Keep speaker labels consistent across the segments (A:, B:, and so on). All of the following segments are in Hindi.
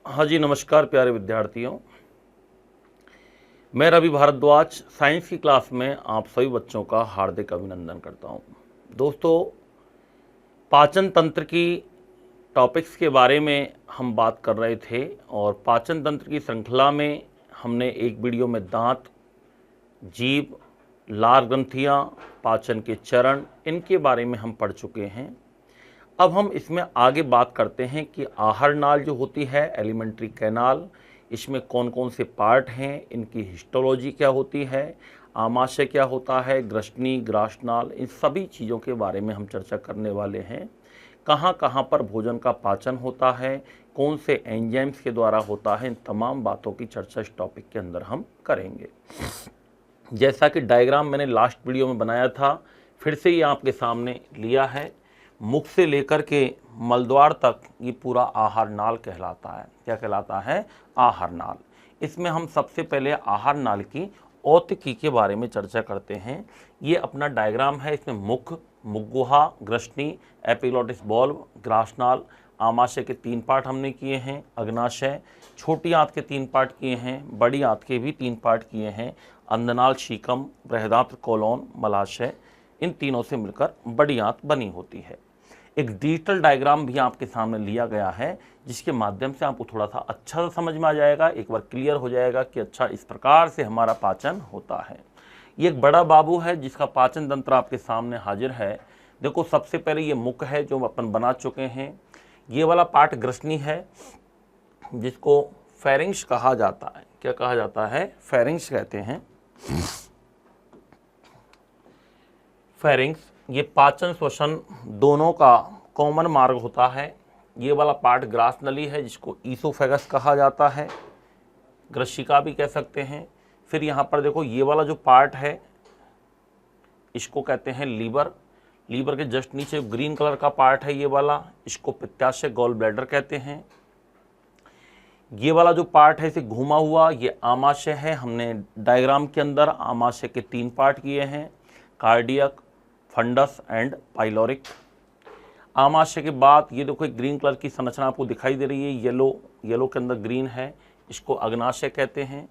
A: हाँ जी, नमस्कार प्यारे विद्यार्थियों। मैं रवि भारद्वाज साइंस की क्लास में आप सभी बच्चों का हार्दिक अभिनंदन करता हूँ। दोस्तों, पाचन तंत्र की टॉपिक्स के बारे में हम बात कर रहे थे और पाचन तंत्र की श्रृंखला में हमने एक वीडियो में दांत, जीभ, लार ग्रंथियाँ, पाचन के चरण, इनके बारे में हम पढ़ चुके हैं। अब हम इसमें आगे बात करते हैं कि आहार नाल जो होती है, एलिमेंट्री कैनाल, इसमें कौन कौन से पार्ट हैं, इनकी हिस्टोलॉजी क्या होती है, आमाशय क्या होता है, ग्रसनी, ग्रासनाल, इन सभी चीज़ों के बारे में हम चर्चा करने वाले हैं। कहाँ कहाँ पर भोजन का पाचन होता है, कौन से एंजाइम्स के द्वारा होता है, इन तमाम बातों की चर्चा इस टॉपिक के अंदर हम करेंगे। जैसा कि डायग्राम मैंने लास्ट वीडियो में बनाया था, फिर से ये आपके सामने लिया है। मुख से लेकर के मलद्वार तक ये पूरा आहार नाल कहलाता है। क्या कहलाता है? आहार नाल। इसमें हम सबसे पहले आहार नाल की औतिकी के बारे में चर्चा करते हैं। ये अपना डायग्राम है। इसमें मुख, मुखगुहा, ग्रसनी, एपिग्लॉटिस बॉल्व, ग्रासनाल, आमाशय के 3 पार्ट हमने किए हैं, अग्नाशय, छोटी आंत के 3 पार्ट किए हैं, बड़ी आंत के भी 3 पार्ट किए हैं, अंधनाल, शीकम, बृहदात्र, कोलोन, मलाशय, इन तीनों से मिलकर बड़ी आंत बनी होती है। एक डिजिटल डायग्राम भी आपके सामने लिया गया है, जिसके माध्यम से आपको थोड़ा सा अच्छा समझ में आ जाएगा, एक बार क्लियर हो जाएगा कि अच्छा इस प्रकार से हमारा पाचन होता है। ये एक बड़ा बाबू है जिसका पाचन तंत्र आपके सामने हाजिर है। देखो, सबसे पहले ये मुख है जो अपन बना चुके हैं। ये वाला पार्ट ग्रसनी है जिसको फेरिंक्स कहा जाता है। क्या कहा जाता है? फेरिंक्स कहते हैं। फेरिंक्स ये पाचन श्वसन दोनों का कॉमन मार्ग होता है। ये वाला पार्ट ग्रास नली है जिसको ईसोफेगस कहा जाता है, ग्रशिका भी कह सकते हैं। फिर यहाँ पर देखो, ये वाला जो पार्ट है इसको कहते हैं लीवर। लीवर के जस्ट नीचे ग्रीन कलर का पार्ट है ये वाला, इसको पित्ताशय, गॉल ब्लैडर कहते हैं। ये वाला जो पार्ट है इसे घूमा हुआ, ये आमाशय है। हमने डायग्राम के अंदर आमाशय के 3 पार्ट किए हैं, कार्डियक, फंडस एंड पाइलोरिक। आमाशय के बाद ये देखो एक ग्रीन कलर की संरचना आपको दिखाई दे रही है, येलो के अंदर ग्रीन है, इसको अग्नाशय कहते हैं।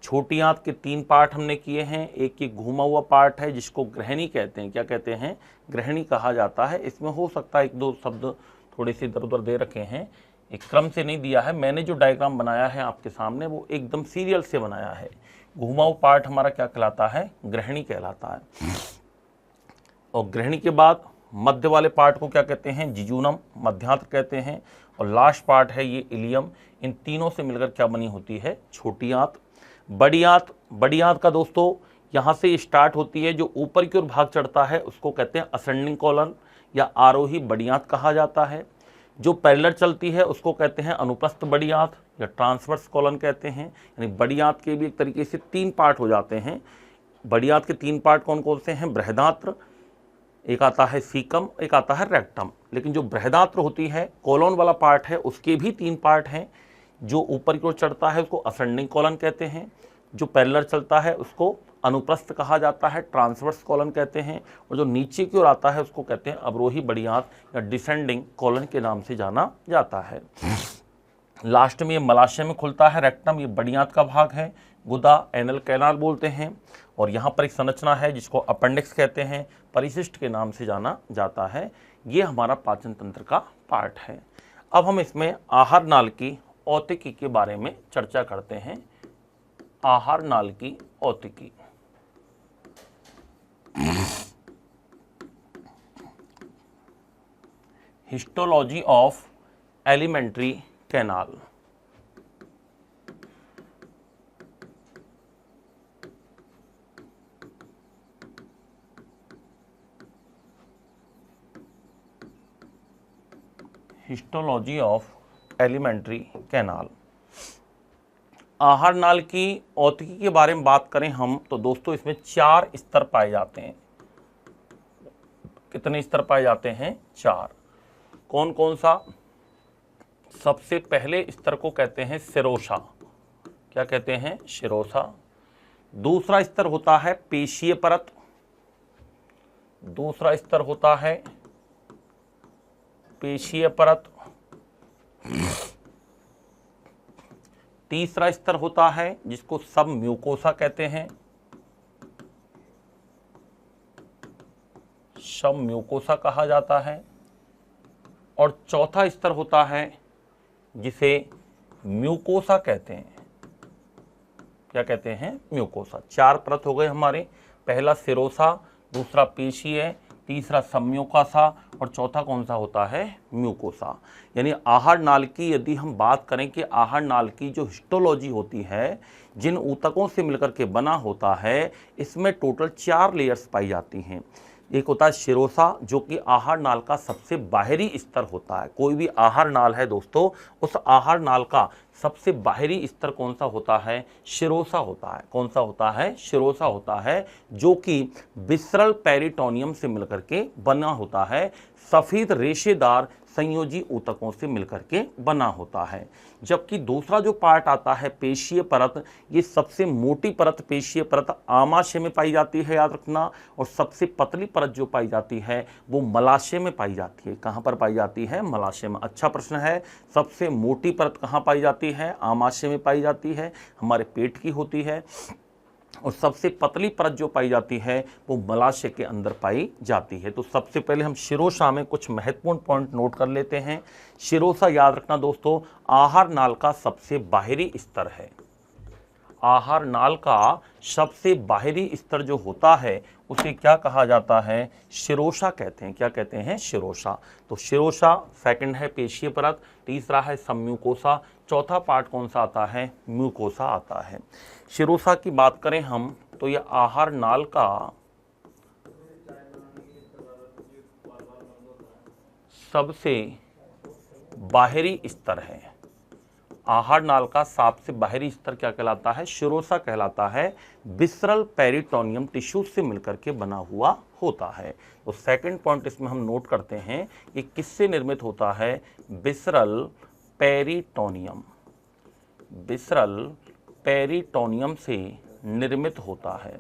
A: छोटी आंत के 3 पार्ट हमने किए हैं। एक ये घूमा हुआ पार्ट है जिसको ग्रहणी कहते हैं। क्या कहते हैं? ग्रहणी कहा जाता है। इसमें हो सकता है 1-2 शब्द थोड़े से इधर उधर दे रखे हैं, एक क्रम से नहीं दिया है। मैंने जो डायग्राम बनाया है आपके सामने वो एकदम सीरियल से बनाया है। घूमा हुआ पार्ट हमारा क्या कहलाता है? ग्रहणी कहलाता है। और ग्रहणी के बाद मध्य वाले पार्ट को क्या कहते हैं? जिजूनम, मध्यांत्र कहते हैं। और लास्ट पार्ट है ये इलियम। इन तीनों से मिलकर क्या बनी होती है? छोटी आंत। बड़ी आंत का दोस्तों यहाँ से स्टार्ट होती है, जो ऊपर की ओर भाग चढ़ता है उसको कहते हैं असेंडिंग कॉलन या आरोही बड़ी आंत कहा जाता है। जो पैरेलल चलती है उसको कहते हैं अनुप्रस्थ बड़ी आंत या ट्रांसवर्स कॉलन कहते हैं। यानी बड़ी आंत के भी एक तरीके से 3 पार्ट हो जाते हैं। बड़ी आंत के 3 पार्ट कौन कौन से हैं? बृहदात्र, एक आता है सीकम, एक आता है रेक्टम। लेकिन जो बृहदात्र होती है, कोलोन वाला पार्ट है, उसके भी 3 पार्ट हैं। जो ऊपर की ओर चढ़ता है उसको असेंडिंग कॉलन कहते हैं, जो पैरेलल चलता है उसको अनुप्रस्थ कहा जाता है, ट्रांसवर्स कॉलन कहते हैं, और जो नीचे की ओर आता है उसको कहते हैं अवरोही बड़ी आंत या डिसेंडिंग कॉलन के नाम से जाना जाता है। लास्ट में ये मलाशय में खुलता है, रेक्टम, ये बड़ी आंत का भाग है। गुदा, एनल कैनाल बोलते हैं। और यहाँ पर एक संरचना है जिसको अपेंडिक्स कहते हैं, परिशिष्ट के नाम से जाना जाता है। ये हमारा पाचन तंत्र का पार्ट है। अब हम इसमें आहार नाल की औतिकी के बारे में चर्चा करते हैं। आहार नाल की औतिकी। Histology of alimentary canal. Histology of alimentary canal. आहार नाल की औतिकी के बारे में बात करें हम तो दोस्तों इसमें 4 स्तर पाए जाते हैं। कितने स्तर पाए जाते हैं? 4। कौन कौन सा? सबसे पहले स्तर को कहते हैं सिरोसा। क्या कहते हैं? शिरोसा। दूसरा स्तर होता है पेशीय परत। दूसरा स्तर होता है पेशीय परत। तीसरा स्तर होता है जिसको सब म्यूकोसा कहते हैं, सब म्यूकोसा कहा जाता है। और चौथा स्तर होता है जिसे म्यूकोसा कहते हैं। क्या कहते हैं? म्यूकोसा। 4 परत हो गए हमारे, पहला सिरोसा, दूसरा पेशीय, तीसरा सम्यूकोसा और चौथा कौन सा होता है? म्यूकोसा। यानी आहार नाल की यदि हम बात करें कि आहार नाल की जो हिस्टोलॉजी होती है, जिन ऊतकों से मिलकर के बना होता है, इसमें टोटल 4 लेयर्स पाई जाती हैं। एक होता है शिरोसा, जो कि आहार नाल का सबसे बाहरी स्तर होता है। कोई भी आहार नाल है दोस्तों, उस आहार नाल का सबसे बाहरी स्तर कौन सा होता है? शिरोसा होता है। कौन सा होता है? शिरोसा होता है, जो कि विसरल पेरिटोनियम से मिलकर के बना होता है, सफेद रेशेदार संयोजी ऊतकों से मिलकर के बना होता है। जबकि दूसरा जो पार्ट आता है पेशीय परत, ये सबसे मोटी परत पेशीय परत आमाशय में पाई जाती है, याद रखना। और सबसे पतली परत जो पाई जाती है वो मलाशय में पाई जाती है। कहाँ पर पाई जाती है? मलाशय में। अच्छा प्रश्न है। सबसे मोटी परत कहाँ पाई जाती है? आमाशय में पाई जाती है, हमारे पेट की होती है। और सबसे पतली परत जो पाई जाती है वो मलाशय के अंदर पाई जाती है। तो सबसे पहले हम शिरोसा में कुछ महत्वपूर्ण पॉइंट नोट कर लेते हैं। शिरोसा याद रखना दोस्तों, आहार नाल का सबसे बाहरी स्तर है। आहार नाल का सबसे बाहरी स्तर जो होता है उसे क्या कहा जाता है? शिरोसा कहते हैं। क्या कहते हैं? शिरोसा। तो शिरोसा सेकंड है पेशीय परत, तीसरा है सम्यूकोसा, चौथा पार्ट कौन सा आता है? म्यूकोसा आता है। शिरोसा की बात करें हम तो यह आहार नाल का सबसे बाहरी स्तर है। आहार नाल का सबसे बाहरी स्तर क्या कहलाता है? शिरोसा कहलाता है। विसरल पेरिटोनियम टिश्यू से मिलकर के बना हुआ होता है। तो सेकंड पॉइंट इसमें हम नोट करते हैं, ये किससे निर्मित होता है? Visceral peritoneum. विसरल पेरिटोनियम से निर्मित होता है।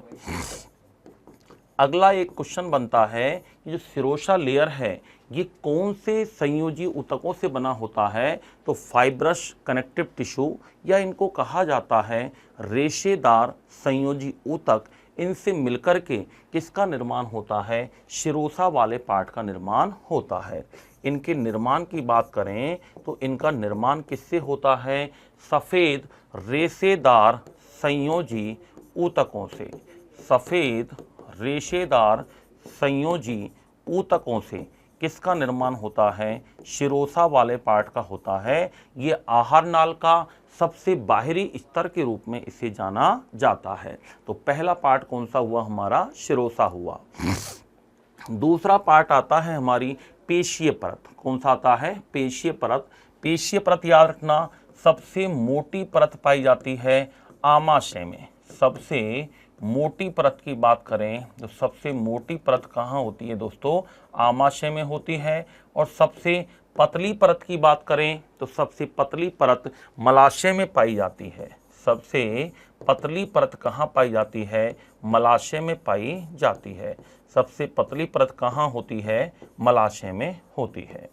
A: अगला एक क्वेश्चन बनता है कि जो शिरोसा लेयर है ये कौन से संयोजी ऊतकों से बना होता है? तो फाइब्रस कनेक्टिव टिश्यू, या इनको कहा जाता है रेशेदार संयोजी ऊतक, इनसे मिलकर के किसका निर्माण होता है? शिरोसा वाले पार्ट का निर्माण होता है। इनके निर्माण की बात करें तो इनका निर्माण किससे होता है? सफ़ेद रेशेदार संयोजी ऊतकों से। सफ़ेद रेशेदार संयोजी ऊतकों से किसका निर्माण होता है? शिरोसा वाले पार्ट का होता है। ये आहार नाल का सबसे बाहरी स्तर के रूप में इसे जाना जाता है। तो पहला पार्ट कौन सा हुआ हमारा? शिरोसा हुआ। दूसरा पार्ट आता है हमारी पेशीय परत। कौन सा आता है? पेशीय परत। पेशीय परत याद रखना, सबसे मोटी परत पाई जाती है आमाशय में। सबसे मोटी परत की बात करें तो सबसे मोटी परत कहाँ होती है दोस्तों? आमाशय में होती है। और सबसे पतली परत की बात करें तो सबसे पतली परत मलाशय में पाई जाती है। सबसे पतली परत कहाँ पाई जाती है? मलाशय में पाई जाती है। सबसे पतली परत कहाँ होती है? मलाशय में होती है।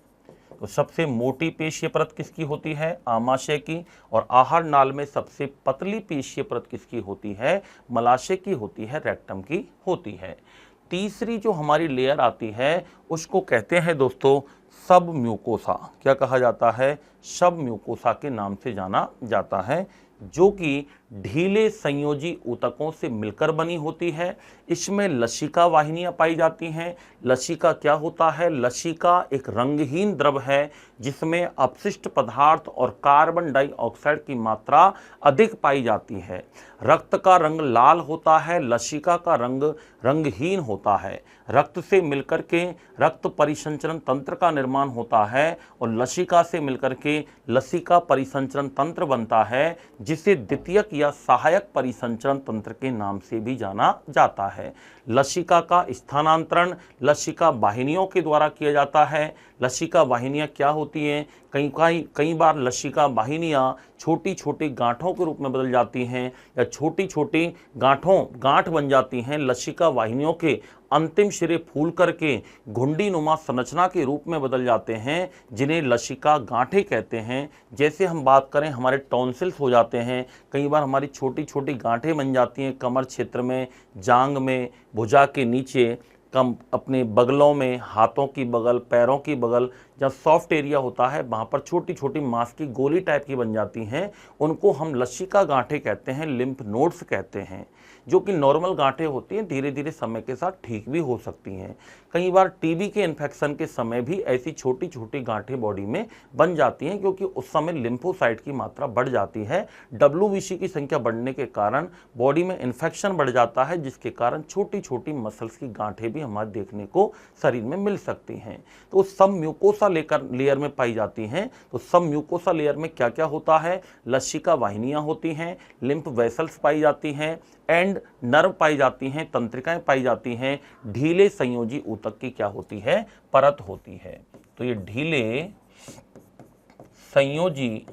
A: तो सबसे मोटी पेशीय परत किसकी होती है? आमाशय की। और आहार नाल में सबसे पतली पेशीय परत किसकी होती है? मलाशय की होती है, रेक्टम की होती है। तीसरी जो हमारी लेयर आती है उसको कहते हैं दोस्तों सब म्यूकोसा। क्या कहा जाता है? सब म्यूकोसा के नाम से जाना जाता है, जो कि ढीले संयोजी ऊतकों से मिलकर बनी होती है। इसमें लसिका वाहिनियां पाई जाती हैं। लसिका क्या होता है? लसिका एक रंगहीन द्रव है जिसमें अपशिष्ट पदार्थ और कार्बन डाइऑक्साइड की मात्रा अधिक पाई जाती है। रक्त का रंग लाल होता है, लसिका का रंग रंगहीन होता है। रक्त से मिलकर के रक्त परिसंचरण तंत्र का निर्माण होता है और लसिका से मिलकर के लसिका परिसंचरण तंत्र बनता है, जिसे द्वितीयक या सहायक परिसंचरण तंत्र के नाम से भी जाना जाता है। लसिका का स्थानांतरण लसिका वाहिनियों के द्वारा किया जाता है। लसिका वाहिनियां क्या होती हैं? कई बार लसिका वाहिनियां छोटी छोटी गांठों के रूप में बदल जाती हैं या छोटी छोटी गांठ बन जाती हैं। लसिका वाहिनियों के अंतिम सिरे फूल करके घुंडी नुमा संरचना के रूप में बदल जाते हैं, जिन्हें लसिका गांठें कहते हैं। जैसे हम बात करें, हमारे टॉन्सिल्स हो जाते हैं, कई बार हमारी छोटी छोटी गांठें बन जाती हैं कमर क्षेत्र में, जांग में, भुजा के नीचे, कम अपने बगलों में, हाथों की बगल, पैरों की बगल, जहाँ सॉफ्ट एरिया होता है वहाँ पर छोटी छोटी मांस की गोली टाइप की बन जाती हैं, उनको हम लसिका गांठें कहते हैं, लिम्फ नोड्स कहते हैं। जो कि नॉर्मल गांठें होती हैं, धीरे धीरे समय के साथ ठीक भी हो सकती हैं। कई बार टीबी के इन्फेक्शन के समय भी ऐसी छोटी छोटी गांठें बॉडी में बन जाती हैं, क्योंकि उस समय लिम्फोसाइट की मात्रा बढ़ जाती है। WBC की संख्या बढ़ने के कारण बॉडी में इन्फेक्शन बढ़ जाता है, जिसके कारण छोटी छोटी मसल्स की गांठें भी हमारे देखने को शरीर में मिल सकती हैं। तो सब म्यूकोसा लेयर में पाई जाती हैं। तो सब म्यूकोसा लेयर में क्या क्या होता है? लसिका वाहिनियां होती हैं, लिम्फ वेसल्स पाई जाती हैं, एंड नर्व पाई जाती हैं, तंत्रिकाएं पाई जाती हैं, ढीले संयोजी ऊतक की क्या होती है? परत होती है। तो ये ढीले संयोजी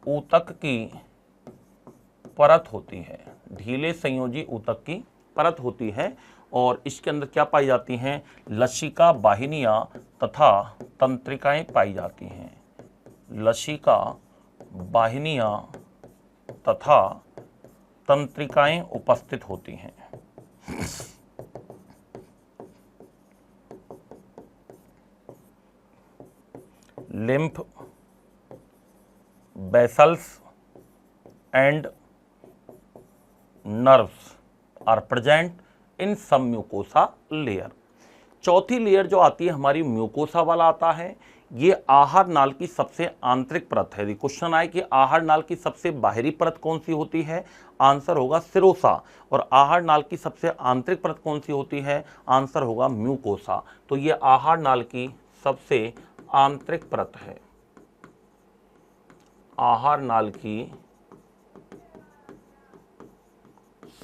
A: ऊतक की परत होती है, ढीले संयोजी ऊतक की परत होती है। और इसके अंदर क्या पाई जाती हैं? लसिका वाहिनियां तथा तंत्रिकाएं पाई जाती हैं। लसिका वाहिनियां तथा तंत्रिकाएं उपस्थित होती हैं। lymph vessels and nerves are present in some mucosa layer। चौथी लेयर जो आती है हमारी म्यूकोसा वाला आता है। ये आहार नाल की सबसे आंतरिक परत है। यदि क्वेश्चन आए कि आहार नाल की सबसे बाहरी परत कौन सी होती है, आंसर होगा सिरोसा। और आहार नाल की सबसे आंतरिक परत कौन सी होती है, आंसर होगा म्यूकोसा। तो ये आहार नाल की सबसे आंतरिक परत है। आहार नाल की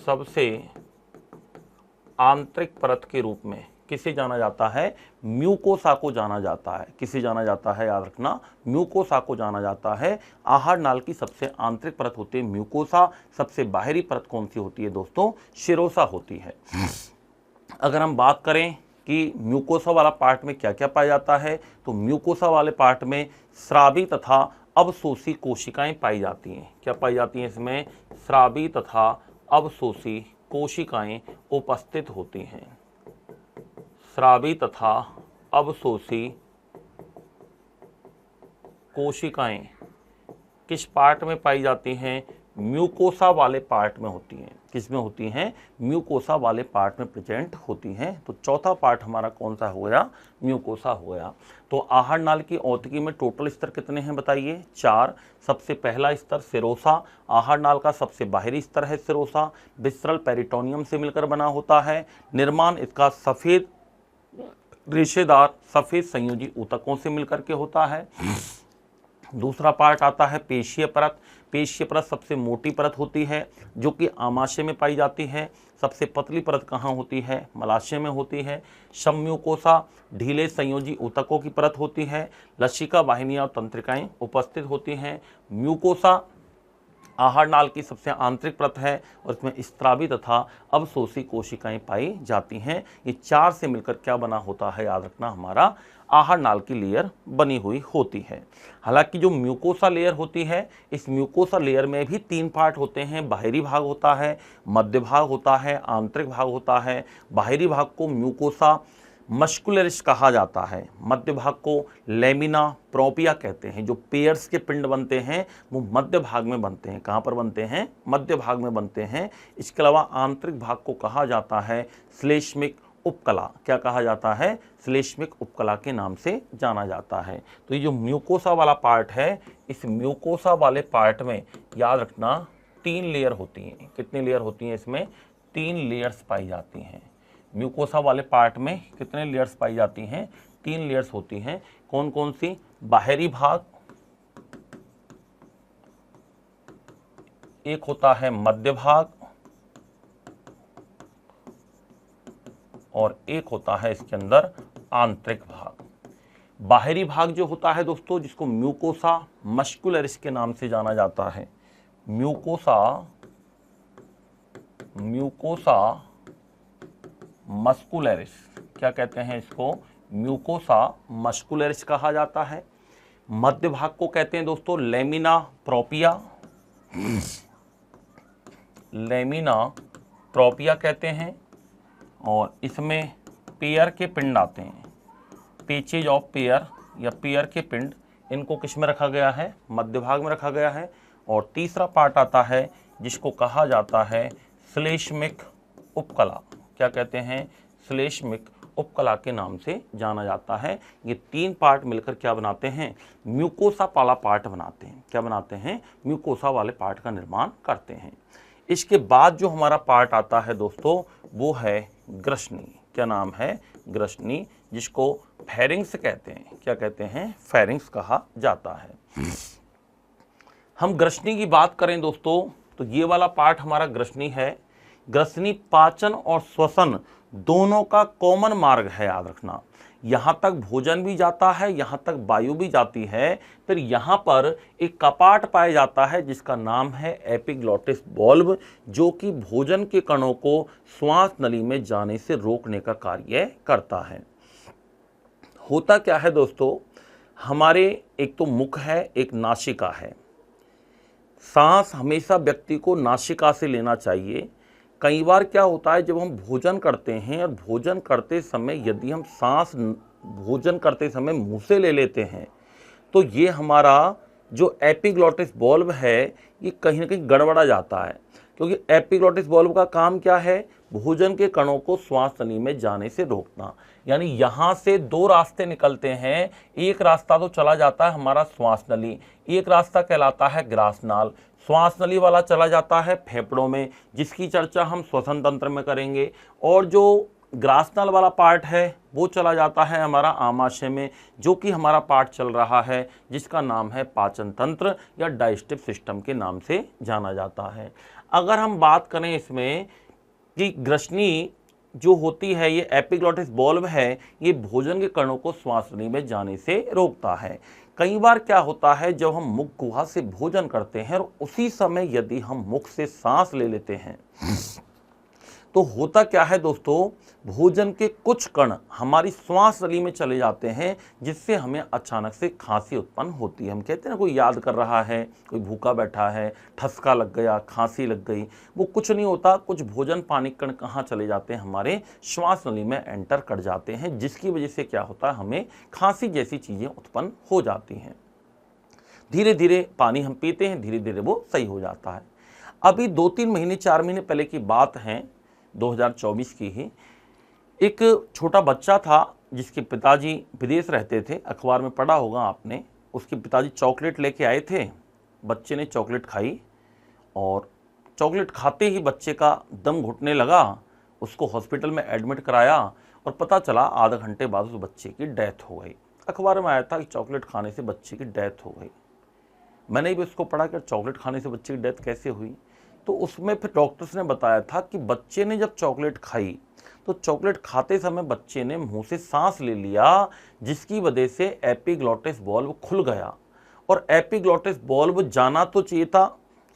A: सबसे आंतरिक परत के रूप में किसे जाना जाता है? म्यूकोसा को जाना जाता है। किसे जाना जाता है? याद रखना, म्यूकोसा को जाना जाता है। आहार नाल की सबसे आंतरिक परत होती है म्यूकोसा। सबसे बाहरी परत कौन सी होती है दोस्तों? शिरोसा होती है। अगर हम बात करें कि म्यूकोसा वाला पार्ट में क्या क्या पाया जाता है, तो म्यूकोसा वाले पार्ट में स्रावी तथा अवशोषी कोशिकाएं पाई जाती हैं। क्या पाई जाती हैं इसमें? स्रावी तथा अवशोषी कोशिकाएं उपस्थित होती हैं। स्रावी तथा अवशोषी कोशिकाएं किस पार्ट में पाई जाती हैं? म्यूकोसा वाले पार्ट में होती हैं। किस में होती हैं? म्यूकोसा वाले पार्ट में प्रेजेंट होती हैं। तो चौथा पार्ट हमारा कौन सा हो गया? म्यूकोसा हो गया। तो आहार नाल की औतकी में टोटल स्तर कितने हैं बताइए? 4। सबसे पहला स्तर सिरोसा, आहार नाल का सबसे बाहरी स्तर है सिरोसा। विसरल पेरिटोनियम से मिलकर बना होता है। निर्माण इसका सफेद रेशेदार सफेद संयोजी ऊतकों से मिलकर के होता है। दूसरा पार्ट आता है पेशीय परत। पेशीय परत सबसे मोटी परत होती है, जो कि आमाशय में पाई जाती है। सबसे पतली परत कहाँ होती है? मलाशय में होती है। सम्यूकोसा ढीले संयोजी ऊतकों की परत होती है। लसिका वाहिनियां और तंत्रिकाएं उपस्थित होती हैं। म्यूकोसा आहार नाल की सबसे आंतरिक परत है और इसमें स्त्रावी तथा अवशोषी कोशिकाएं पाई जाती हैं। ये 4 से मिलकर क्या बना होता है? याद रखना, हमारा आहार नाल की लेयर बनी हुई होती है। हालांकि जो म्यूकोसा लेयर होती है, इस म्यूकोसा लेयर में भी 3 पार्ट होते हैं। बाहरी भाग होता है, मध्य भाग होता है, आंतरिक भाग होता है। बाहरी भाग को म्यूकोसा मस्कुलरिस कहा जाता है। मध्य भाग को लेमिना प्रोपिया कहते हैं। जो पेयर्स के पिंड बनते हैं वो मध्य भाग में बनते हैं। कहाँ पर बनते हैं? मध्य भाग में बनते हैं। इसके अलावा आंतरिक भाग को कहा जाता है श्लेष्मिक उपकला। क्या कहा जाता है? श्लेष्मिक उपकला के नाम से जाना जाता है। तो ये जो म्यूकोसा वाला पार्ट है, इस म्यूकोसा वाले पार्ट में याद रखना 3 लेयर होती हैं। कितनी लेयर होती हैं? इसमें 3 लेयर्स पाई जाती हैं। म्यूकोसा वाले पार्ट में कितने लेयर्स पाई जाती हैं? 3 लेयर्स होती हैं। कौन कौन सी? बाहरी भाग, एक होता है मध्य भाग, और एक होता है इसके अंदर आंतरिक भाग। बाहरी भाग जो होता है दोस्तों, जिसको म्यूकोसा मस्कुलरिस के नाम से जाना जाता है। म्यूकोसा मस्कुलरिस, क्या कहते हैं इसको, म्यूकोसा मस्कुलरिस कहा जाता है। मध्य भाग को कहते हैं दोस्तों लेमिना प्रोपिया, लेमिना प्रोपिया कहते हैं। और इसमें पेयर के पिंड आते हैं, पेचेज ऑफ पेयर या पेयर के पिंड, इनको किस में रखा गया है, मध्य भाग में रखा गया है। और तीसरा पार्ट आता है जिसको कहा जाता है श्लेष्मिक उपकला, क्या कहते हैं, श्लेष्मिक उपकला के नाम से जाना जाता है। ये तीन पार्ट मिलकर क्या बनाते हैं, म्यूकोसा वाला पार्ट बनाते हैं। क्या बनाते हैं, म्यूकोसा वाले पार्ट का निर्माण करते हैं। इसके बाद जो हमारा पार्ट आता है दोस्तों वो है ग्रसनी, क्या नाम है, ग्रसनी, जिसको फेरिंग्स कहते हैं। क्या कहते हैं, फेरिंग्स कहा जाता है। हम ग्रसनी की बात करें दोस्तों तो ये वाला पार्ट हमारा ग्रसनी है। ग्रसनी पाचन और श्वसन दोनों का कॉमन मार्ग है, याद रखना। यहाँ तक भोजन भी जाता है, यहाँ तक वायु भी जाती है। फिर यहाँ पर एक कपाट पाया जाता है जिसका नाम है एपिग्लॉटिस वाल्व, जो कि भोजन के कणों को श्वास नली में जाने से रोकने का कार्य करता है। होता क्या है दोस्तों, हमारे एक तो मुख है, एक नासिका है। सांस हमेशा व्यक्ति को नासिका से लेना चाहिए। कई बार क्या होता है, जब हम भोजन करते हैं और भोजन करते समय यदि हम सांस भोजन करते समय मुंह से ले लेते हैं तो ये हमारा जो एपिग्लॉटिस वाल्व है ये कहीं ना कहीं गड़बड़ा जाता है। क्योंकि एपिग्लॉटिस वाल्व का काम क्या है, भोजन के कणों को श्वास नली में जाने से रोकना। यानी यहाँ से दो रास्ते निकलते हैं, एक रास्ता तो चला जाता है हमारा श्वास नली, एक रास्ता कहलाता है ग्रासनाल। श्वास नली वाला चला जाता है फेफड़ों में, जिसकी चर्चा हम श्वसन तंत्र में करेंगे। और जो ग्रासनाल वाला पार्ट है वो चला जाता है हमारा आमाशय में, जो कि हमारा पार्ट चल रहा है जिसका नाम है पाचन तंत्र या डाइजेस्टिव सिस्टम के नाम से जाना जाता है। अगर हम बात करें इसमें कि ग्रसनी जो होती है, ये एपिग्लॉटिस वाल्व है, ये भोजन के कणों को श्वास नली में जाने से रोकता है। कई बार क्या होता है, जब हम मुख गुहा से भोजन करते हैं और उसी समय यदि हम मुख से सांस ले लेते हैं तो होता क्या है दोस्तों, भोजन के कुछ कण हमारी श्वास नली में चले जाते हैं, जिससे हमें अचानक से खांसी उत्पन्न होती है। हम कहते हैं ना, कोई याद कर रहा है, कोई भूखा बैठा है, ठसका लग गया, खांसी लग गई, वो कुछ नहीं होता, कुछ भोजन पानी कण कहाँ चले जाते हैं, हमारे श्वास नली में एंटर कर जाते हैं, जिसकी वजह से क्या होता है, हमें खांसी जैसी चीज़ें उत्पन्न हो जाती हैं। धीरे धीरे पानी हम पीते हैं, धीरे धीरे वो सही हो जाता है। अभी 2-3 महीने 4 महीने पहले की बात है, 2024 की ही, एक छोटा बच्चा था जिसके पिताजी विदेश रहते थे। अखबार में पढ़ा होगा आपने, उसके पिताजी चॉकलेट लेके आए थे, बच्चे ने चॉकलेट खाई और चॉकलेट खाते ही बच्चे का दम घुटने लगा। उसको हॉस्पिटल में एडमिट कराया और पता चला आधा घंटे बाद उस बच्चे की डेथ हो गई। अखबार में आया था कि चॉकलेट खाने से बच्चे की डेथ हो गई। मैंने भी उसको पढ़ा कि चॉकलेट खाने से बच्चे की डेथ कैसे हुई। तो उसमें फिर डॉक्टर्स ने बताया था कि बच्चे ने जब चॉकलेट खाई तो चॉकलेट खाते समय बच्चे ने मुंह से सांस ले लिया, जिसकी वजह से एपिग्लॉटिस वाल्व खुल गया। और एपिग्लॉटिस वाल्व जाना तो चाहिए था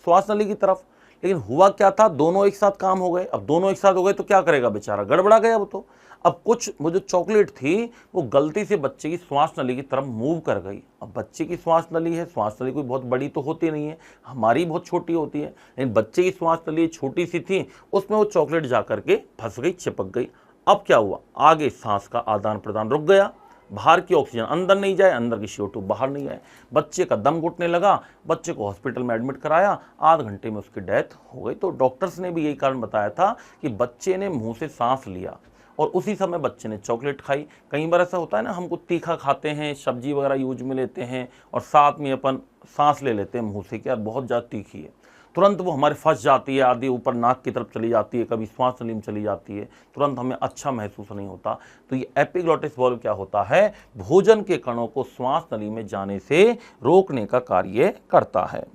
A: श्वास नली की तरफ, लेकिन हुआ क्या था, दोनों एक साथ काम हो गए। अब दोनों एक साथ हो गए तो क्या करेगा बेचारा, गड़बड़ा गया वो तो। अब कुछ वो जो चॉकलेट थी वो गलती से बच्चे की श्वास नली की तरफ मूव कर गई। अब बच्चे की श्वास नली है, श्वास नली कोई बहुत बड़ी तो होती नहीं है, हमारी बहुत छोटी होती है, लेकिन बच्चे की श्वास नली छोटी सी थी, उसमें वो चॉकलेट जा करके फंस गई, चिपक गई। अब क्या हुआ, आगे सांस का आदान प्रदान रुक गया, बाहर की ऑक्सीजन अंदर नहीं जाए, अंदर की CO2 बाहर नहीं आए, बच्चे का दम घुटने लगा, बच्चे को हॉस्पिटल में एडमिट कराया, आधे घंटे में उसकी डेथ हो गई। तो डॉक्टर्स ने भी यही कारण बताया था कि बच्चे ने मुंह से सांस लिया और उसी समय बच्चे ने चॉकलेट खाई। कई बार ऐसा होता है ना, हमको तीखा खाते हैं, सब्जी वगैरह यूज में लेते हैं और साथ में अपन सांस ले लेते हैं मुंह से कि यार बहुत ज़्यादा तीखी है, तुरंत वो हमारे फंस जाती है, आधी ऊपर नाक की तरफ चली जाती है, कभी श्वास नली में चली जाती है, तुरंत हमें अच्छा महसूस नहीं होता। तो ये एपिग्लॉटिस वाल्व क्या होता है, भोजन के कणों को श्वास नली में जाने से रोकने का कार्य करता है।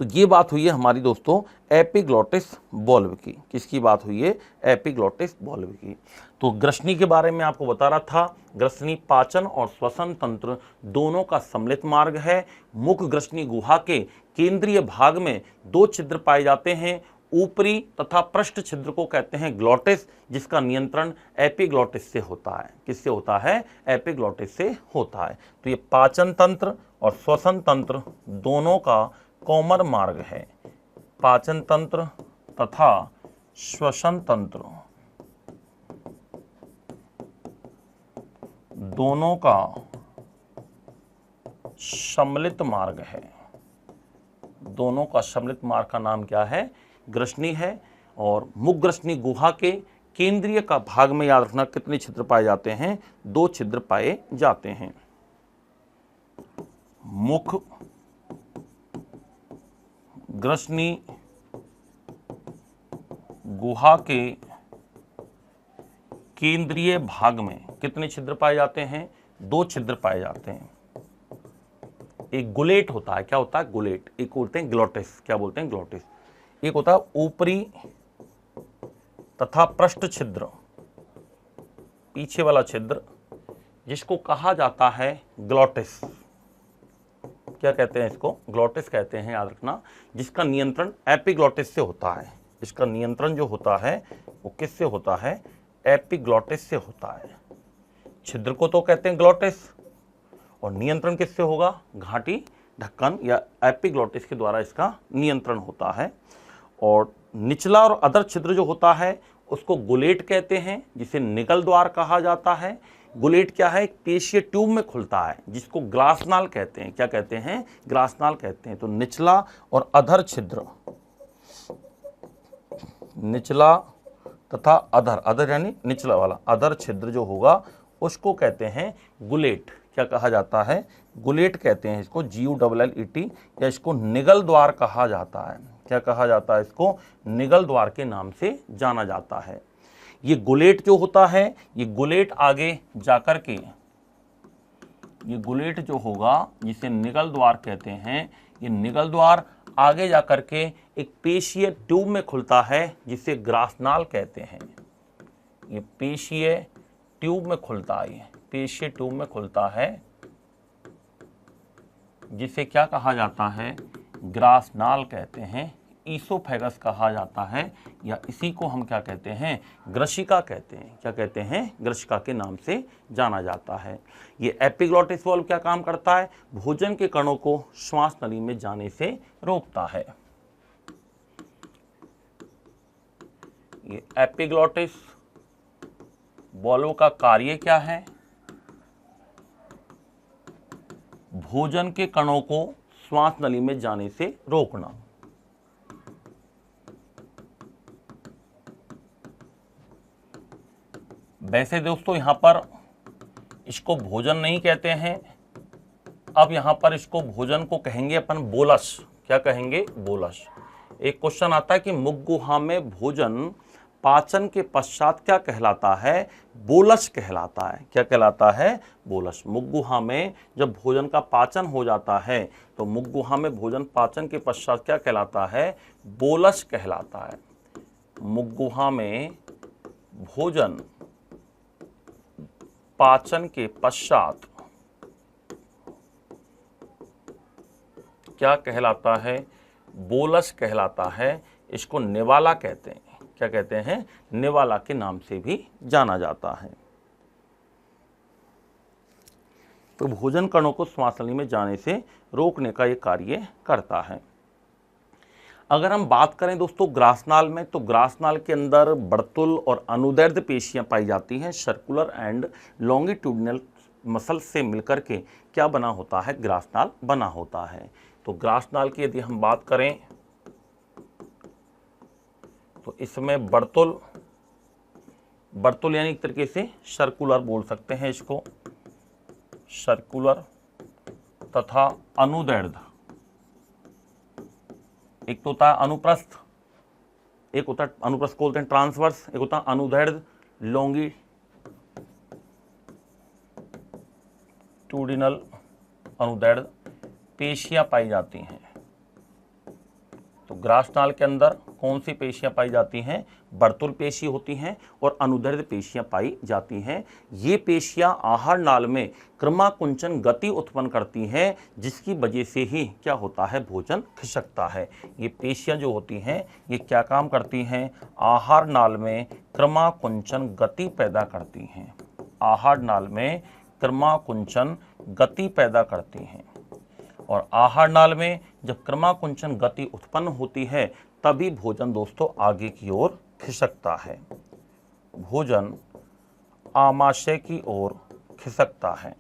A: तो ये बात हुई है हमारी दोस्तों एपिग्लॉटिस वाल्व की। किसकी बात हुई है, एपिग्लॉटिस वाल्व की। तो ग्रसनी के बारे में आपको बता रहा था। ग्रसनी पाचन और श्वसन तंत्र दोनों का सम्मिलित मार्ग है। मुख ग्रसनी गुहा के केंद्रीय भाग में 2 छिद्र पाए जाते हैं, ऊपरी तथा पृष्ठ छिद्र को कहते हैं ग्लॉटिस, जिसका नियंत्रण एपिग्लॉटिस से होता है। किससे होता है? एपिग्लॉटिस से होता है। तो ये पाचन तंत्र और श्वसन तंत्र दोनों का कॉमन मार्ग है। पाचन तंत्र तथा श्वसन तंत्र दोनों का सम्मिलित मार्ग है। दोनों का सम्मिलित मार्ग का नाम क्या है? ग्रसनी है। और मुख ग्रसनी गुहा के केंद्रीय का भाग में याद रखना कितने छिद्र पाए जाते हैं? 2 छिद्र पाए जाते हैं। मुख ग्रसनी गुहा के केंद्रीय भाग में कितने छिद्र पाए जाते हैं? 2 छिद्र पाए जाते हैं। एक गुलेट होता है। क्या होता है? गुलेट। एक बोलते हैं ग्लॉटिस। क्या बोलते हैं? ग्लॉटिस। एक होता है ऊपरी तथा पृष्ठ छिद्र, पीछे वाला छिद्र, जिसको कहा जाता है ग्लॉटिस। क्या कहते हैं इसको? ग्लॉटिस कहते हैं, याद रखना, जिसका नियंत्रण एपिग्लॉटिस से होता है। इसका नियंत्रण जो होता है वो किससे होता है? एपिग्लॉटिस से होता है। छिद्र को तो कहते हैं ग्लॉटिस, और नियंत्रण किससे होगा? घाटी ढक्कन या एपिग्लॉटिस के द्वारा इसका नियंत्रण होता है। और निचला और अधर छिद्र जो होता है उसको गुलेट कहते हैं, जिसे निगल द्वार कहा जाता है। गुलेट क्या है? एक पेशीय ट्यूब में खुलता है, जिसको ग्रासनाल कहते हैं। क्या कहते हैं? ग्रासनाल कहते हैं। तो निचला और अधर छिद्र, निचला तथा अधर, अधर यानी निचला वाला, अधर छिद्र जो होगा उसको कहते हैं गुलेट। क्या कहा जाता है? गुलेट कहते हैं इसको, GULLET, या इसको निगल द्वार कहा जाता है। क्या कहा जाता है? इसको निगल द्वार के नाम से जाना जाता है। ये गुलेट जो होता है, ये गुलेट आगे जाकर के, ये गुलेट जो होगा जिसे निगल द्वार कहते हैं, ये निगल द्वार आगे जाकर के एक पेशीय ट्यूब में खुलता है, जिसे ग्रासनाल कहते हैं। ये पेशीय ट्यूब में खुलता है, पेशीय ट्यूब में खुलता है, जिसे क्या कहा जाता है? ग्रासनाल कहते हैं, ईसोफेगस कहा जाता है, या इसी को हम क्या कहते हैं? ग्रशिका कहते हैं। क्या कहते हैं? ग्रशिका के नाम से जाना जाता है। ये एपिग्लॉटिस वाल्व क्या काम करता है? भोजन के कणों को श्वास नली में जाने से रोकता है। ये एपिग्लॉटिस वाल्व का कार्य क्या है? भोजन के कणों को श्वास नली में जाने से रोकना। वैसे दोस्तों यहां पर इसको भोजन नहीं कहते हैं, अब यहां पर इसको भोजन को कहेंगे अपन बोलस। क्या कहेंगे? बोलस। एक क्वेश्चन आता है कि मुख गुहा में भोजन पाचन के पश्चात क्या कहलाता है? बोलस कहलाता है। क्या कहलाता है? बोलस। मुख गुहा में जब भोजन का पाचन हो जाता है तो मुख गुहा में भोजन पाचन के पश्चात क्या कहलाता है? बोलस कहलाता है। मुख गुहा में भोजन पाचन के पश्चात क्या कहलाता है? बोलस कहलाता है। इसको निवाला कहते हैं। क्या कहते हैं? निवाला के नाम से भी जाना जाता है। तो भोजन कणों को श्वास नली में जाने से रोकने का ये कार्य करता है। अगर हम बात करें दोस्तों ग्रासनाल में, तो ग्रासनाल के अंदर वर्तुल और अनुदैर्ध्य पेशियां पाई जाती हैं। सर्कुलर एंड लॉन्गिट्यूडिनल मसल से मिलकर के क्या बना होता है? ग्रासनाल बना होता है। तो ग्रासनाल की यदि हम बात करें तो इसमें वर्तुल, वर्तुल यानी एक तरीके से सर्कुलर बोल सकते हैं इसको, सर्कुलर तथा अनुदैर्ध्य, एक तो होता है अनुप्रस्थ, एक होता है अनुप्रस्थ को बोलते हैं ट्रांसवर्स, एक होता है अनुदैर्ध्य लॉन्गिट्यूडिनल अनुदैर्ध्य पेशियां पाई जाती हैं। तो ग्रासनाल के अंदर कौन सी पेशियां पाई जाती हैं? वर्तुल पेशी होती हैं और अनुदैर्ध्य पेशियां पाई जाती हैं। ये पेशियां आहार नाल में क्रमाकुंचन गति उत्पन्न करती हैं, जिसकी वजह से ही क्या होता है? भोजन खिसकता है। ये पेशियां जो होती हैं ये क्या काम करती हैं? आहार नाल में क्रमाकुंचन गति पैदा करती हैं। आहार नाल में क्रमाकुंचन गति पैदा करती हैं और आहार नाल में जब क्रमाकुंचन गति उत्पन्न होती है तभी भोजन दोस्तों आगे की ओर खिसकता है। भोजन आमाशय की ओर खिसकता है।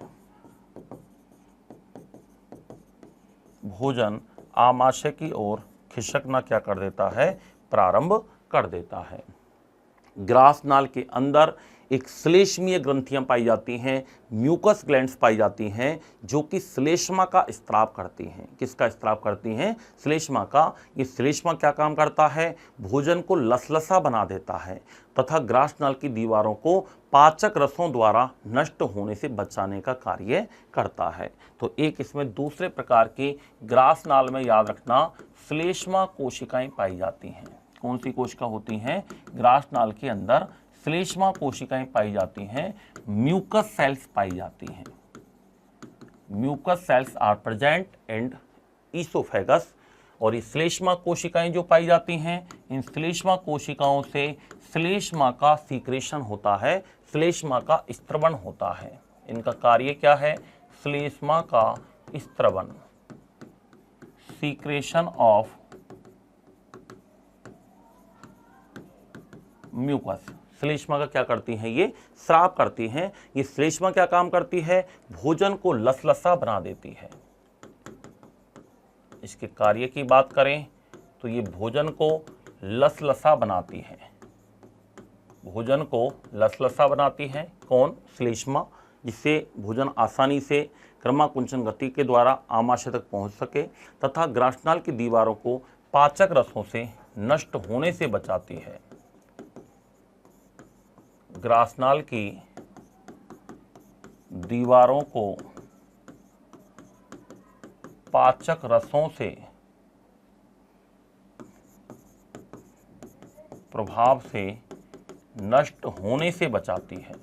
A: भोजन आमाशय की ओर खिसकना क्या कर देता है? प्रारंभ कर देता है। ग्रासनाल के अंदर एक श्लेष्मीय ग्रंथियां पाई जाती हैं, म्यूकस ग्लैंड्स पाई जाती हैं, जो कि श्लेष्मा का स्त्राव करती हैं। किसका स्त्राव करती हैं? श्लेष्मा का। ये श्लेष्मा क्या काम करता है? भोजन को लसलसा बना देता है तथा ग्रासनाल की दीवारों को पाचक रसों द्वारा नष्ट होने से बचाने का कार्य करता है। तो एक इसमें दूसरे प्रकार की ग्रासनाल में याद रखना श्लेष्मा कोशिकाएं पाई जाती हैं। कौन सी कोशिका होती हैं? ग्रासनाल के अंदर श्लेष्मा कोशिकाएं पाई जाती हैं, म्यूकस सेल्स पाई जाती हैं। Mucus cells are present and oesophagus. और ये श्लेष्मा कोशिकाएं जो पाई जाती हैं, इन श्लेष्मा कोशिकाओं से श्लेष्मा का सीक्रेशन होता है, श्लेष्मा का स्त्रवण होता है। इनका कार्य क्या है? श्लेष्मा का स्त्रवण, सीक्रेशन ऑफ म्यूकस। श्लेष्मा का क्या करती हैं? ये स्राव करती हैं। ये श्लेष्मा क्या काम करती है? भोजन को लसलसा बना देती है। इसके कार्य की बात करें तो ये भोजन को लसलसा बनाती है। भोजन को लसलसा बनाती है कौन? श्लेष्मा, जिससे भोजन आसानी से क्रमाकुंचन गति के द्वारा आमाशय तक पहुंच सके तथा ग्रासनाल की दीवारों को पाचक रसों से नष्ट होने से बचाती है। ग्रासनाल की दीवारों को पाचक रसों से प्रभाव से नष्ट होने से बचाती है।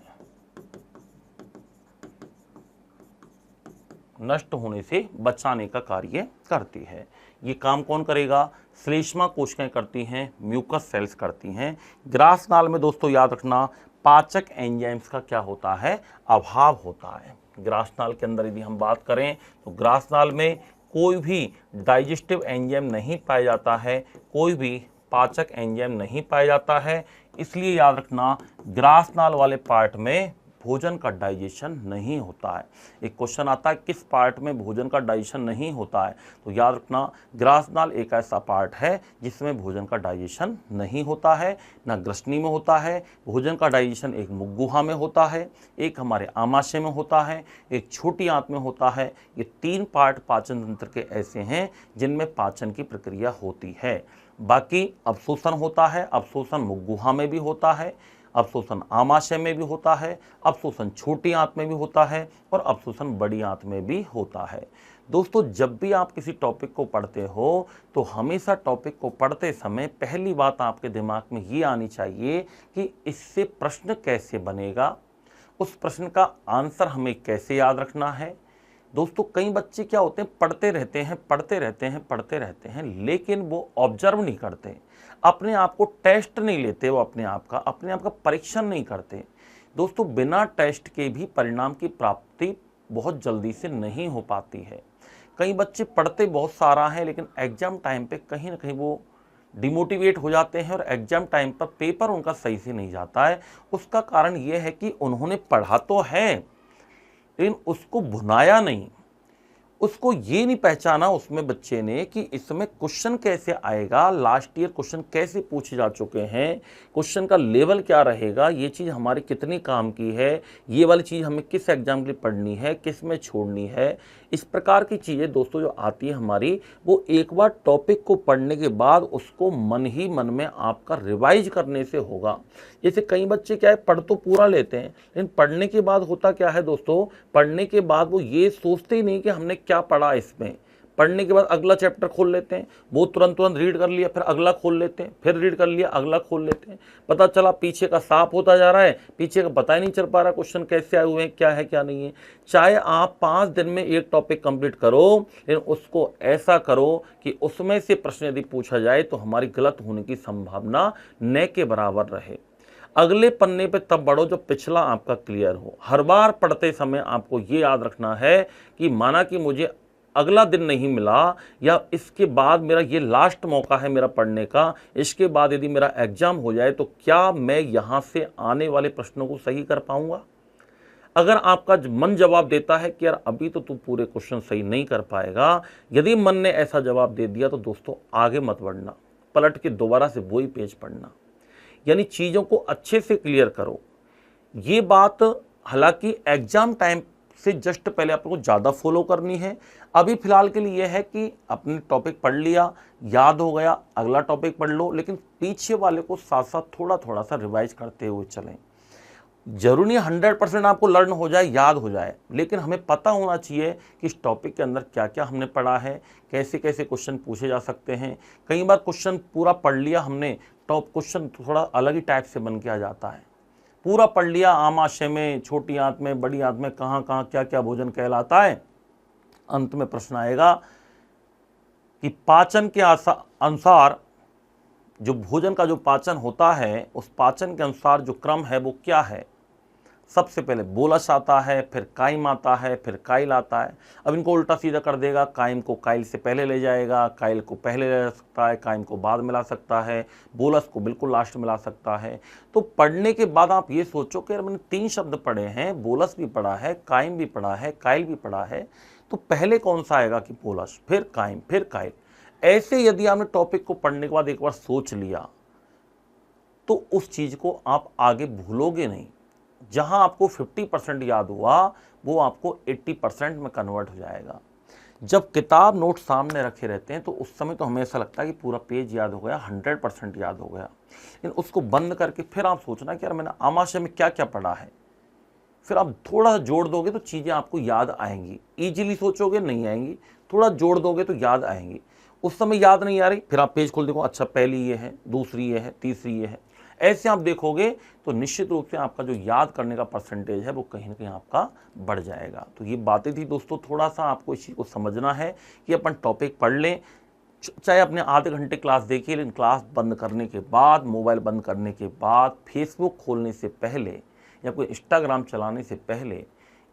A: नष्ट होने से बचाने का कार्य करती है। ये काम कौन करेगा? श्लेष्मा कोशिकाएं करती हैं, म्यूकस सेल्स करती हैं। ग्रासनाल में दोस्तों याद रखना पाचक एंजाइम्स का क्या होता है? अभाव होता है। ग्रासनाल के अंदर यदि हम बात करें तो ग्रासनाल में कोई भी डाइजेस्टिव एंजाइम नहीं पाया जाता है, कोई भी पाचक एंजाइम नहीं पाया जाता है। इसलिए याद रखना ग्रासनाल वाले पार्ट में भोजन का डाइजेशन नहीं होता है। एक क्वेश्चन आता है किस पार्ट में भोजन का डाइजेशन नहीं होता है, तो याद रखना ग्रासनाल एक ऐसा पार्ट है जिसमें भोजन का डाइजेशन नहीं होता है, ना ग्रसनी में होता है। भोजन का डाइजेशन एक मुख-गुहा में होता है, एक हमारे आमाशय में होता है, एक छोटी आंत में होता है। ये तीन पार्ट पाचन तंत्र के ऐसे हैं जिनमें पाचन की प्रक्रिया होती है। बाकी अवशोषण होता है, अवशोषण मुख-गुहा में भी होता है, अवशोषण आमाशय में भी होता है, अवशोषण छोटी आंत में भी होता है और अवशोषण बड़ी आंत में भी होता है। दोस्तों जब भी आप किसी टॉपिक को पढ़ते हो तो हमेशा टॉपिक को पढ़ते समय पहली बात आपके दिमाग में ये आनी चाहिए कि इससे प्रश्न कैसे बनेगा, उस प्रश्न का आंसर हमें कैसे याद रखना है। दोस्तों कई बच्चे क्या होते हैं, पढ़ते रहते हैं लेकिन वो ऑब्जर्व नहीं करते, अपने आप को टेस्ट नहीं लेते, वो अपने आप का परीक्षण नहीं करते। दोस्तों बिना टेस्ट के भी परिणाम की प्राप्ति बहुत जल्दी से नहीं हो पाती है। कई बच्चे पढ़ते बहुत सारा है लेकिन एग्जाम टाइम पे कहीं ना कहीं वो डिमोटिवेट हो जाते हैं और एग्जाम टाइम पर पेपर उनका सही से नहीं जाता है। उसका कारण ये है कि उन्होंने पढ़ा तो है लेकिन उसको भुनाया नहीं, उसको ये नहीं पहचाना उसमें बच्चे ने कि इसमें क्वेश्चन कैसे आएगा, लास्ट ईयर क्वेश्चन कैसे पूछे जा चुके हैं, क्वेश्चन का लेवल क्या रहेगा, ये चीज़ हमारे कितनी काम की है, ये वाली चीज़ हमें किस एग्जाम के लिए पढ़नी है, किस में छोड़नी है। इस प्रकार की चीज़ें दोस्तों जो आती है हमारी, वो एक बार टॉपिक को पढ़ने के बाद उसको मन ही मन में आपका रिवाइज करने से होगा। जैसे कई बच्चे क्या है पढ़ तो पूरा लेते हैं लेकिन पढ़ने के बाद होता क्या है दोस्तों, पढ़ने के बाद वो ये सोचते ही नहीं कि हमने क्या पढ़ा इसमें, पढ़ने के बाद अगला चैप्टर खोल लेते हैं, वो तुरंत रीड कर लिया, फिर अगला खोल लेते हैं, फिर रीड कर लिया, अगला खोल लेते हैं, पता चला पीछे का साफ होता जा रहा है, पीछे का पता ही नहीं चल पा रहा क्वेश्चन कैसे आए हुए हैं, क्या है क्या नहीं है। चाहे आप 5 दिन में एक टॉपिक कंप्लीट करो, लेकिन उसको ऐसा करो कि उसमें से प्रश्न यदि पूछा जाए तो हमारी गलत होने की संभावना न के बराबर रहे। अगले पन्ने पे तब बढ़ो जब पिछला आपका क्लियर हो। हर बार पढ़ते समय आपको ये याद रखना है कि माना कि मुझे अगला दिन नहीं मिला या इसके बाद मेरा ये लास्ट मौका है मेरा पढ़ने का, इसके बाद यदि मेरा एग्जाम हो जाए तो क्या मैं यहाँ से आने वाले प्रश्नों को सही कर पाऊंगा। अगर आपका मन जवाब देता है कि यार अभी तो तू पूरे क्वेश्चन सही नहीं कर पाएगा, यदि मन ने ऐसा जवाब दे दिया तो दोस्तों आगे मत बढ़ना, पलट के दोबारा से वही पेज पढ़ना, यानी चीज़ों को अच्छे से क्लियर करो। ये बात हालांकि एग्जाम टाइम से जस्ट पहले आपको ज़्यादा फॉलो करनी है। अभी फिलहाल के लिए यह है कि अपने टॉपिक पढ़ लिया, याद हो गया, अगला टॉपिक पढ़ लो, लेकिन पीछे वाले को साथ साथ थोड़ा थोड़ा सा रिवाइज करते हुए चलें। जरूरी नहीं 100% आपको लर्न हो जाए, याद हो जाए, लेकिन हमें पता होना चाहिए कि इस टॉपिक के अंदर क्या क्या हमने पढ़ा है, कैसे कैसे क्वेश्चन पूछे जा सकते हैं। कई बार क्वेश्चन पूरा पढ़ लिया हमने, टॉप क्वेश्चन थोड़ा अलग ही टाइप से बन के आ जाता है। पूरा पढ़ लिया, आमाशय में, छोटी आंत में, बड़ी आंत में कहाँ कहाँ क्या क्या भोजन कहलाता है, अंत में प्रश्न आएगा कि पाचन के अनुसार जो भोजन का जो पाचन होता है, उस पाचन के अनुसार जो क्रम है वो क्या है। सबसे पहले बोलस आता है, फिर काइम आता है, फिर काइल आता है। अब इनको उल्टा सीधा कर देगा, काइम को काइल से पहले ले जाएगा, काइल को पहले ले जा सकता है, काइम को बाद मिला सकता है, बोलस को बिल्कुल लास्ट मिला सकता है। तो पढ़ने के बाद आप ये सोचो कि मैंने 3 शब्द पढ़े हैं, बोलस भी पढ़ा है, काइम भी पढ़ा है, काइल भी पढ़ा है, तो पहले कौन सा आएगा कि बोलस, फिर काइम, फिर काइल। ऐसे यदि आपने टॉपिक को पढ़ने के बाद एक बार सोच लिया तो उस चीज़ को आप आगे भूलोगे नहीं। जहां आपको 50% याद हुआ वो आपको 80% में कन्वर्ट हो जाएगा। जब किताब नोट सामने रखे रहते हैं तो उस समय तो हमें ऐसा लगता है कि पूरा पेज याद हो गया, 100% याद हो गया, लेकिन उसको बंद करके फिर आप सोचना कि यार मैंने आमाशय में क्या क्या पढ़ा है, फिर आप थोड़ा जोड़ दोगे तो चीज़ें आपको याद आएंगी। ईजिली सोचोगे नहीं आएंगी, थोड़ा जोड़ दोगे तो याद आएंगी। उस समय याद नहीं आ रही, फिर आप पेज खोल देखो, अच्छा पहली ये है, दूसरी ये है, तीसरी ये है, ऐसे आप देखोगे तो निश्चित रूप से आपका जो याद करने का परसेंटेज है वो कहीं ना कहीं आपका बढ़ जाएगा। तो ये बातें थी दोस्तों, थोड़ा सा आपको इस चीज़ को समझना है कि अपन टॉपिक पढ़ लें, चाहे अपने आधे घंटे क्लास देखिए, लेकिन क्लास बंद करने के बाद, मोबाइल बंद करने के बाद, फेसबुक खोलने से पहले या कोई इंस्टाग्राम चलाने से पहले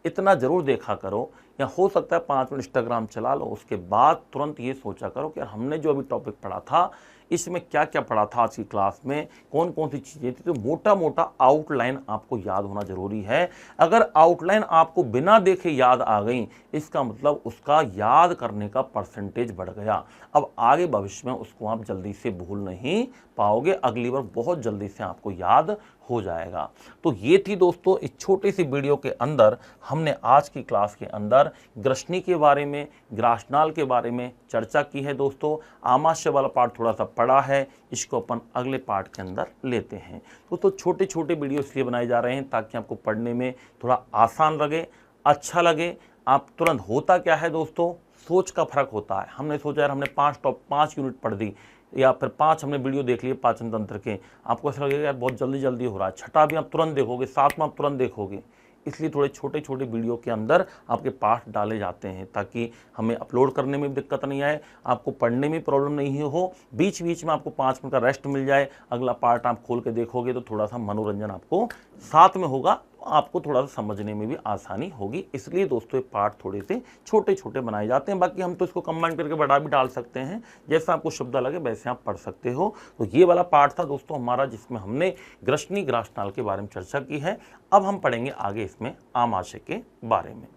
A: इतना ज़रूर देखा करो, या हो सकता है 5 मिनट इंस्टाग्राम चला लो, उसके बाद तुरंत ये सोचा करो कि हमने जो अभी टॉपिक पढ़ा था इसमें क्या क्या पढ़ा था आज की क्लास में, कौन कौन सी चीज़ें थी। तो मोटा मोटा आउटलाइन आपको याद होना ज़रूरी है। अगर आउटलाइन आपको बिना देखे याद आ गई, इसका मतलब उसका याद करने का परसेंटेज बढ़ गया। अब आगे भविष्य में उसको आप जल्दी से भूल नहीं पाओगे, अगली बार बहुत जल्दी से आपको याद हो जाएगा। तो ये थी दोस्तों इस छोटी सी वीडियो के अंदर हमने आज की क्लास के अंदर ग्रसनी के बारे में, ग्रासनाल के बारे में चर्चा की है। दोस्तों आमाशय वाला पार्ट थोड़ा सा पड़ा है, इसको अपन अगले पार्ट के अंदर लेते हैं। तो छोटे छोटे वीडियो इसलिए बनाए जा रहे हैं ताकि आपको पढ़ने में थोड़ा आसान लगे, अच्छा लगे। आप तुरंत, होता क्या है दोस्तों, सोच का फर्क होता है। हमने सोचा यार हमने 5 यूनिट पढ़ दी, या फिर 5 हमने वीडियो देख लिए पाचन तंत्र के, आपको ऐसा लगेगा यार बहुत जल्दी जल्दी हो रहा है। छठा भी आप तुरंत देखोगे, 7वां आप तुरंत देखोगे। इसलिए थोड़े छोटे छोटे वीडियो के अंदर आपके पार्ट डाले जाते हैं ताकि हमें अपलोड करने में भी दिक्कत नहीं आए, आपको पढ़ने में प्रॉब्लम नहीं हो, बीच बीच में आपको 5 मिनट का रेस्ट मिल जाए। अगला पार्ट आप खोल के देखोगे तो थोड़ा सा मनोरंजन आपको साथ में होगा, आपको थोड़ा सा समझने में भी आसानी होगी। इसलिए दोस्तों ये पार्ट थोड़े से छोटे छोटे बनाए जाते हैं। बाकी हम तो इसको कंबाइन करके बड़ा भी डाल सकते हैं, जैसा आपको शब्द लगे वैसे आप पढ़ सकते हो। तो ये वाला पार्ट था दोस्तों हमारा, जिसमें हमने ग्रसनी ग्रासनाल के बारे में चर्चा की है। अब हम पढ़ेंगे आगे इसमें आमाशय के बारे में।